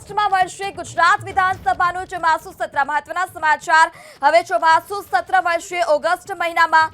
ઓગસ્ટમાં મળશે ગુજરાત વિધાનસભાનું ચોમાસુ સત્ર। મહત્વના સમાચાર। હવે ચોમાસુ સત્ર મળશે ઓગસ્ટ મહિનામાં।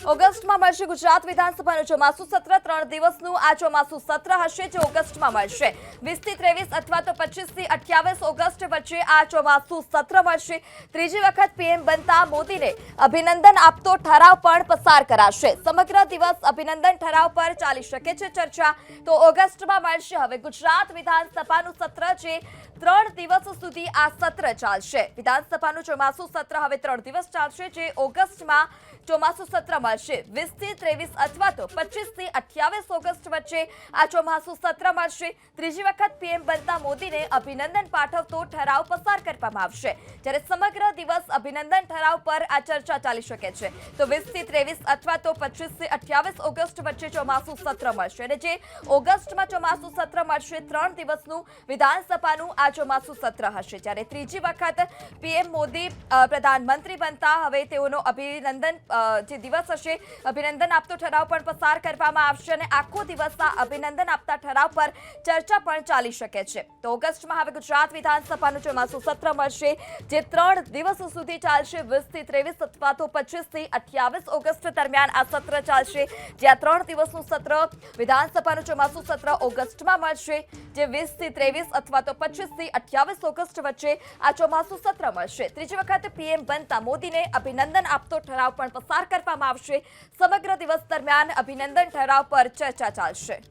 ઓગસ્ટમાં મળશે ગુજરાત વિધાનસભાનું ચોમાસુ સત્ર। 3 દિવસનું આ ચોમાસુ સત્ર હશે, જે ઓગસ્ટમાં મળશે। 20 થી 23 અથવા તો 25 થી 28 ઓગસ્ટ વચ્ચે આ ચોમાસુ સત્ર મળશે। ત્રીજી વખત પીએમ બનતા મોદીને અભિનંદન આપતો ઠરાવ પણ પસાર કરાશે। સમગ્ર દિવસ અભિનંદન ઠરાવ પર ચાલી શકે છે ચર્ચા। તો ઓગસ્ટમાં મળશે હવે ગુજરાત વિધાનસભાનું સત્ર, જે 3 દિવસ સુધી આ સત્ર ચાલશે। વિધાનસભાનું ચોમાસુ સત્ર હવે 3 દિવસ ચાલશે, જે ઓગસ્ટમાં ચોમાસુ સત્ર મળશે। 20 થી 23 અથવા તો 25 થી 28 ઓગસ્ટ વચ્ચે આ ચોમાસુ સત્ર મળશે। ત્રીજી વખત પીએમ બનતા મોદીને અભિનંદન પાઠવતો ઠરાવ પસાર કરવામાં આવશે, જ્યારે સમગ્ર દિવસ અભિનંદન ઠરાવ પર આ ચર્ચા ચાલી શકે છે। તો 20 થી 23 અથવા તો 25 થી 28 ઓગસ્ટ વચ્ચે ચોમાસુ સત્ર મળશે, અને જે ઓગસ્ટમાં ચોમાસુ સત્ર મળશે 3 દિવસનું વિધાનસભાનું આ ચોમાસુ સત્ર હશે। જ્યારે ત્રીજી વખત પીએમ મોદી પ્રધાનમંત્રી બનતા હવે તેઓનો અભિનંદન જે દિવસ હશે, અભિનંદન આપતો ઠરાવ પણ પસાર કરવામાં આવશે, અને આખો દિવસ આ અભિનંદન આપતા ઠરાવ પર ચર્ચા પણ ચાલી શકે છે। તો ઓગસ્ટમાં હવે ગુજરાત વિધાનસભાનું ચોમાસુ સત્ર મળશે, જે 3 દિવસ સુધી ચાલશે। 20 થી 23 અથવા તો 25 થી 28 ઓગસ્ટ દરમિયાન આ સત્ર ચાલશે, જે આ 3 દિવસનું સત્ર વિધાનસભાનું ચોમાસુ સત્ર ઓગસ્ટમાં મળશે, જે 20 થી 23 અથવા તો 25 થી 28 ઓગસ્ટ વચ્ચે આ ચોમાસુ સત્ર મળશે। ત્રીજી વખત પીએમ બનતા મોદીને અભિનંદન આપતો ઠરાવ પણ પસાર કરવામાં આવશે। સમગ્ર દિવસ દરમિયાન અભિનંદન ઠરાવ પર ચર્ચા ચાલશે।